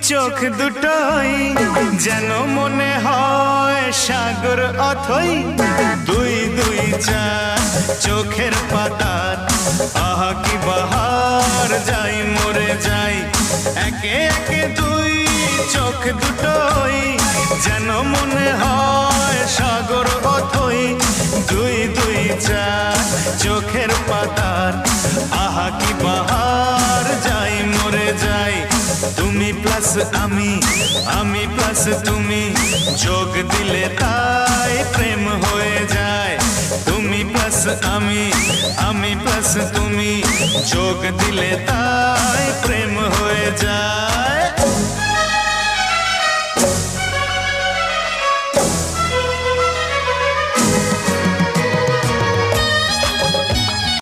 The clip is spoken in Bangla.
চোখ দুটোই যেন মনে হয় সাগর অথই দুই দুই চার চোখের পাতার আহা কি বাহার যাই মরে যাই একে একে দুই চোখ দুটোই যেন মনে হয় সাগর অথই দুই দুই চার চোখের পাতার আহা কি বাহার যাই মরে যাই তুমি প্লাস আমি প্লাস তুমি যোগ দিলে তাই প্রেম হয়ে যায় তুমি প্লাস আমি প্লাস তুমি যোগ দিলে তাই প্রেম হয়ে যায়